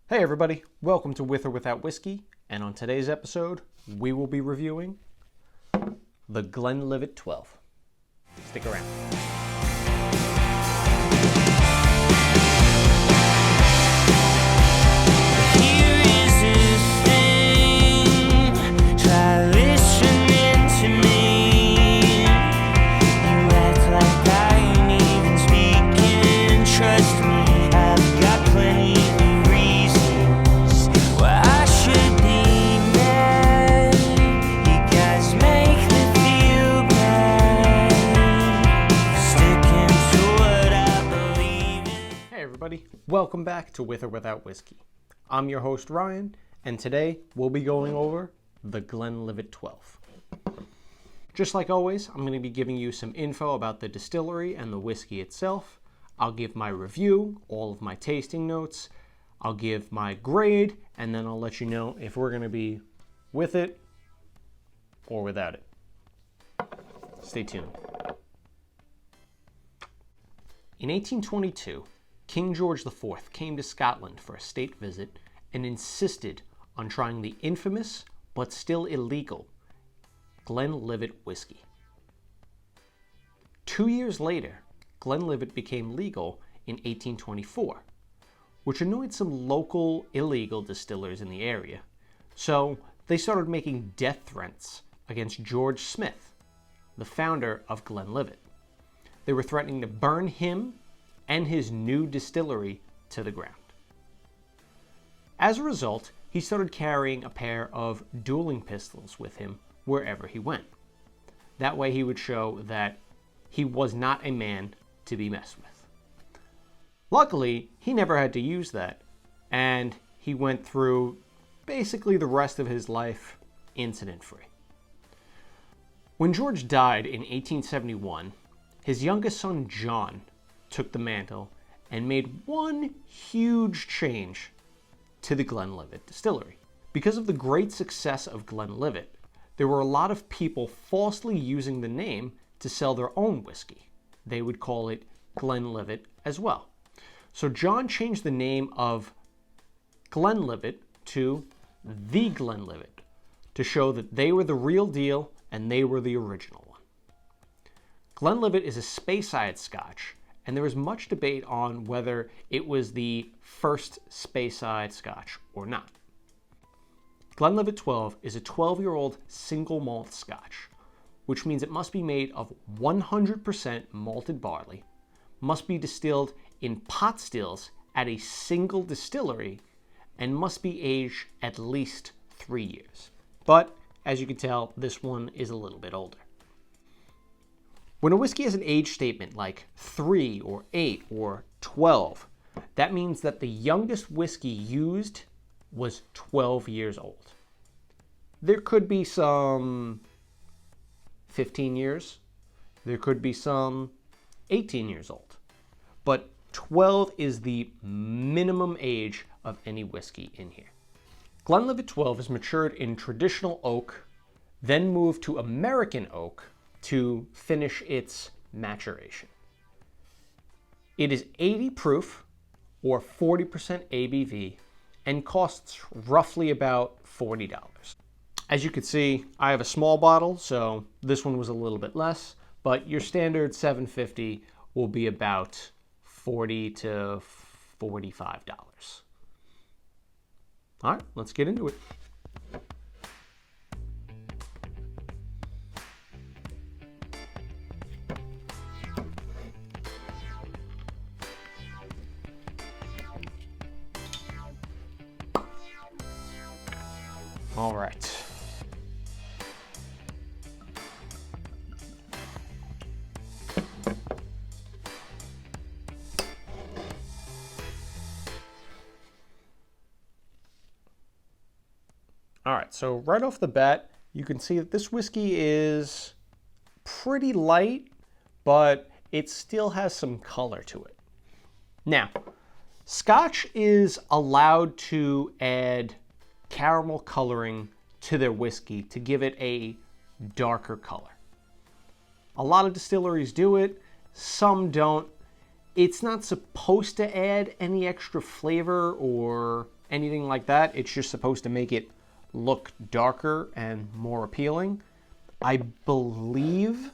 Hey everybody, welcome to With or Without Whiskey, and on today's episode, we will be reviewing the Glenlivet 12. Stick around. Welcome back to With or Without Whiskey. I'm your host Ryan, and today we'll be going over the Glenlivet 12. Just like always, I'm going to be giving you some info about the distillery and the whiskey itself. I'll give my review, all of my tasting notes, I'll give my grade, and then I'll let you know if we're going to be with it or without it. Stay tuned. In 1822, King George IV came to Scotland for a state visit and insisted on trying the infamous, but still illegal, Glenlivet whiskey. 2 years later, Glenlivet became legal in 1824, which annoyed some local illegal distillers in the area, so they started making death threats against George Smith, the founder of Glenlivet. They were threatening to burn him and his new distillery to the ground. As a result, he started carrying a pair of dueling pistols with him wherever he went. That way he would show that he was not a man to be messed with. Luckily, he never had to use that, and he went through basically the rest of his life incident-free. When George died in 1871, his youngest son John took the mantle and made one huge change to the Glenlivet distillery. Because of the great success of Glenlivet, there were a lot of people falsely using the name to sell their own whiskey. They would call it Glenlivet as well. So John changed the name of Glenlivet to the Glenlivet to show that they were the real deal and they were the original one. Glenlivet is a speyside scotch, and there was much debate on whether it was the first speyside scotch or not. Glenlivet 12 is a 12-year-old single malt scotch, which means it must be made of 100% malted barley, must be distilled in pot stills at a single distillery, and must be aged at least 3 years. But, as you can tell, this one is a little bit older. When a whiskey has an age statement like 3 or 8 or 12, that means that the youngest whiskey used was 12 years old. There could be some 15 years, there could be some 18 years old, but 12 is the minimum age of any whiskey in here. Glenlivet 12 is matured in traditional oak, then moved to American oak to finish its maturation. It is 80 proof or 40% ABV and costs roughly about $40. As you can see, I have a small bottle, so this one was a little bit less, but your standard 750 will be about $40 to $45. All right, let's get into it. All right. All right, so right off the bat, you can see that this whiskey is pretty light, but it still has some color to it. Now, Scotch is allowed to add caramel coloring to their whiskey to give it a darker color. A lot of distilleries do it, some don't. It's not supposed to add any extra flavor or anything like that. It's just supposed to make it look darker and more appealing. I believe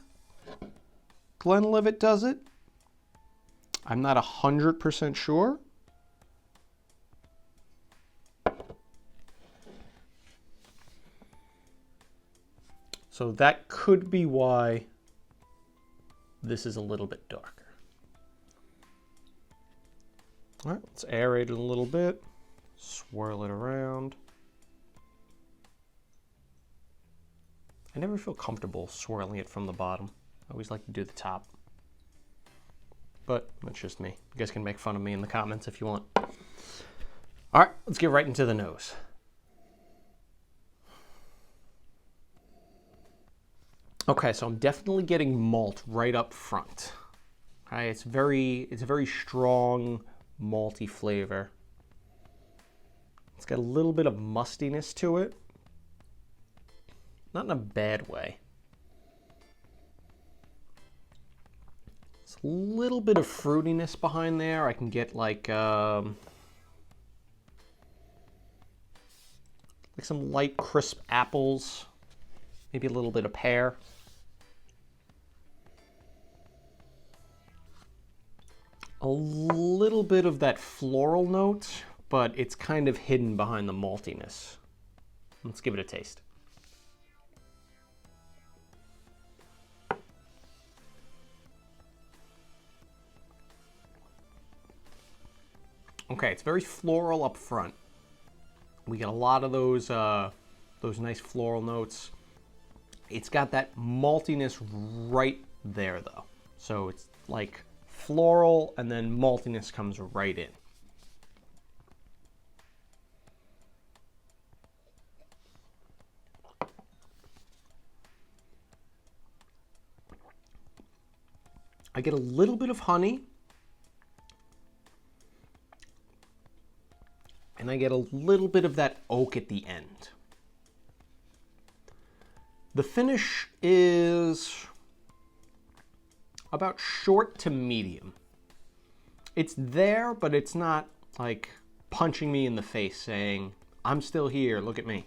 Glenlivet does it. I'm not 100% sure. So that could be why this is a little bit darker. All right, let's aerate it a little bit, swirl it around. I never feel comfortable swirling it from the bottom. I always like to do the top. But that's just me. You guys can make fun of me in the comments if you want. All right, let's get right into the nose. Okay, so I'm definitely getting malt right up front. Okay, it's a very strong malty flavor. It's got a little bit of mustiness to it. Not in a bad way. It's a little bit of fruitiness behind there. I can get like some light crisp apples, maybe a little bit of pear. A little bit of that floral note, but it's kind of hidden behind the maltiness. Let's give it a taste. Okay, it's very floral up front. We get a lot of those nice floral notes. It's got that maltiness right there though. So it's like floral and then maltiness comes right in. I get a little bit of honey. And I get a little bit of that oak at the end. The finish is about short to medium. It's there, but it's not like punching me in the face saying, I'm still here, look at me.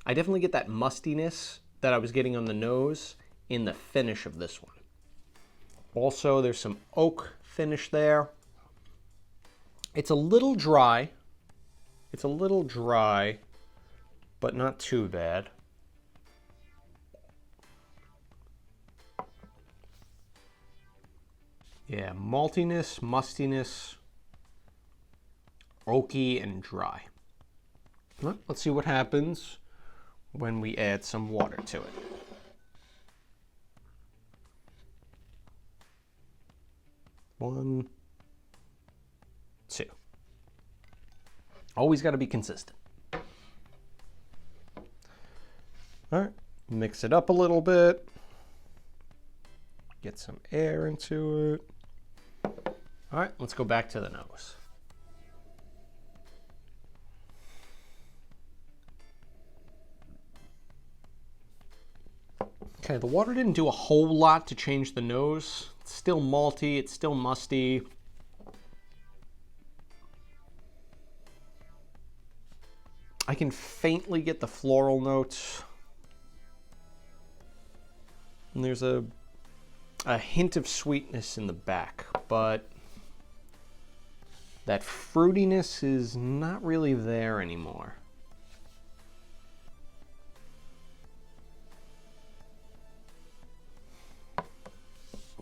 I definitely get that mustiness that I was getting on the nose in the finish of this one. Also, there's some oak finish there. It's a little dry. It's a little dry, but not too bad. Yeah, maltiness, mustiness, oaky, and dry. Well, let's see what happens when we add some water to it. One, two. Always got to be consistent. All right, mix it up a little bit. Get some air into it. All right, let's go back to the nose. Okay, the water didn't do a whole lot to change the nose. It's still malty, it's still musty. I can faintly get the floral notes. And there's a hint of sweetness in the back, but that fruitiness is not really there anymore.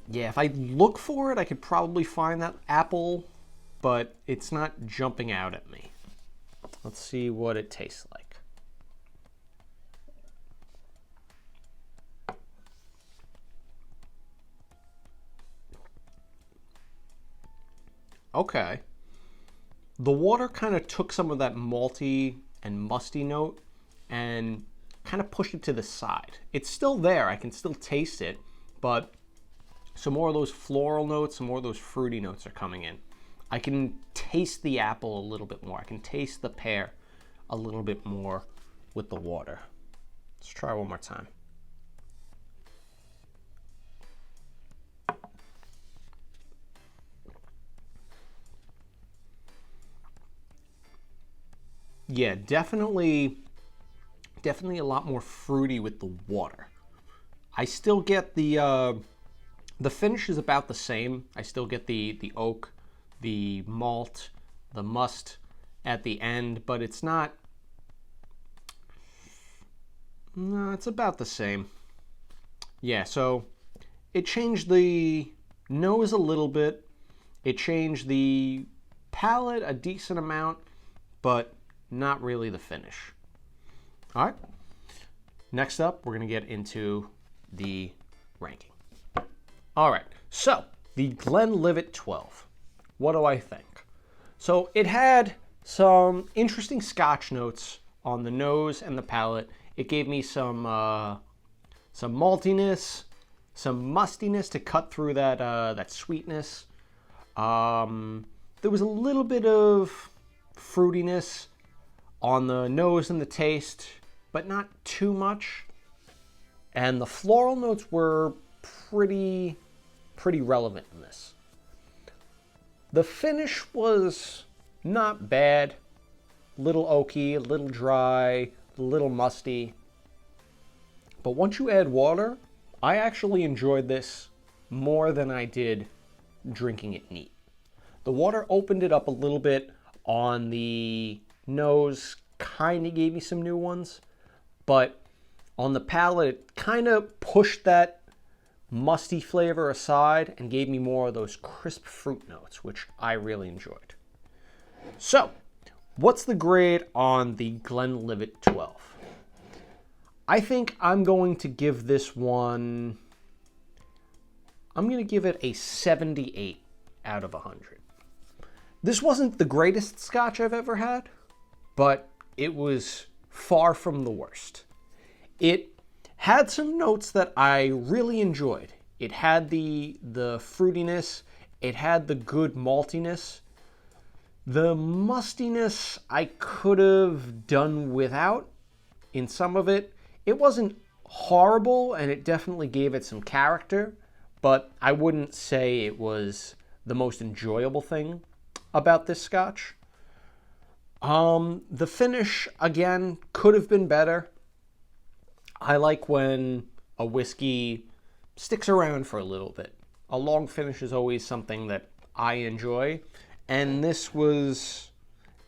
Yeah, if I look for it, I could probably find that apple, but it's not jumping out at me. Let's see what it tastes like. Okay. The water kind of took some of that malty and musty note and kind of pushed it to the side. It's still there, I can still taste it, but some more of those floral notes, some more of those fruity notes are coming in. I can taste the apple a little bit more. I can taste the pear a little bit more with the water. Let's try one more time. Yeah, definitely a lot more fruity with the water. I still get the finish is about the same. I still get the oak, the malt, the must at the end, but it's not. No, it's about the same. Yeah, so it changed the nose a little bit. It changed the palate a decent amount, but not really the finish. All right. Next up, we're going to get into the ranking. All right. So, the Glenlivet 12. What do I think? So, it had some interesting Scotch notes on the nose and the palate. It gave me some maltiness, some mustiness to cut through that sweetness. There was a little bit of fruitiness on the nose and the taste, but not too much. And the floral notes were pretty relevant in this. The finish was not bad. Little oaky, a little dry, a little musty. But once you add water, I actually enjoyed this more than I did drinking it neat. The water opened it up a little bit on the nose, kind of gave me some new ones, but on the palate, it kind of pushed that musty flavor aside and gave me more of those crisp fruit notes, which I really enjoyed. So, what's the grade on the Glenlivet 12? I think I'm going to give this one, I'm going to give it a 78 out of 100. This wasn't the greatest Scotch I've ever had, but it was far from the worst. It had some notes that I really enjoyed. It had the fruitiness, it had the good maltiness. The mustiness I could have done without in some of it. It wasn't horrible, and it definitely gave it some character, but I wouldn't say it was the most enjoyable thing about this Scotch. The finish, again, could have been better. I like when a whiskey sticks around for a little bit. A long finish is always something that I enjoy, and this was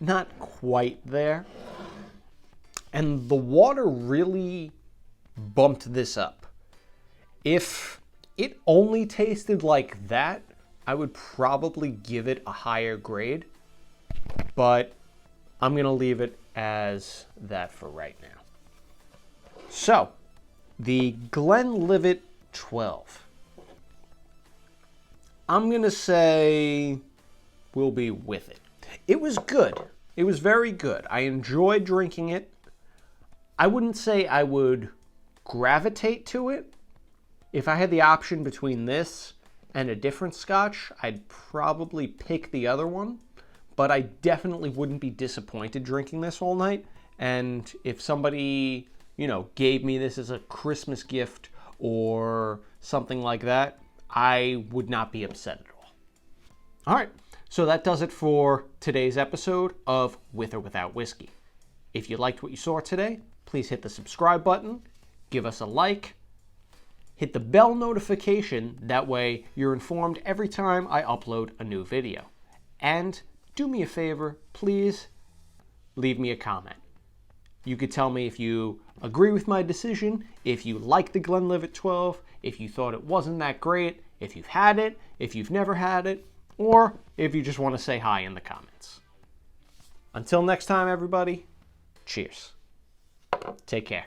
not quite there. And the water really bumped this up. If it only tasted like that, I would probably give it a higher grade, but I'm going to leave it as that for right now. So, the Glenlivet 12. I'm going to say we'll be with it. It was good. It was very good. I enjoyed drinking it. I wouldn't say I would gravitate to it. If I had the option between this and a different Scotch, I'd probably pick the other one. But I definitely wouldn't be disappointed drinking this all night. And if somebody, gave me this as a Christmas gift or something like that, I would not be upset at all. All right, so that does it for today's episode of With or Without Whiskey. If you liked what you saw today, please hit the subscribe button, give us a like, hit the bell notification, that way you're informed every time I upload a new video. And do me a favor, please leave me a comment. You could tell me if you agree with my decision, if you like the Glenlivet 12, if you thought it wasn't that great, if you've had it, if you've never had it, or if you just want to say hi in the comments. Until next time, everybody, cheers. Take care.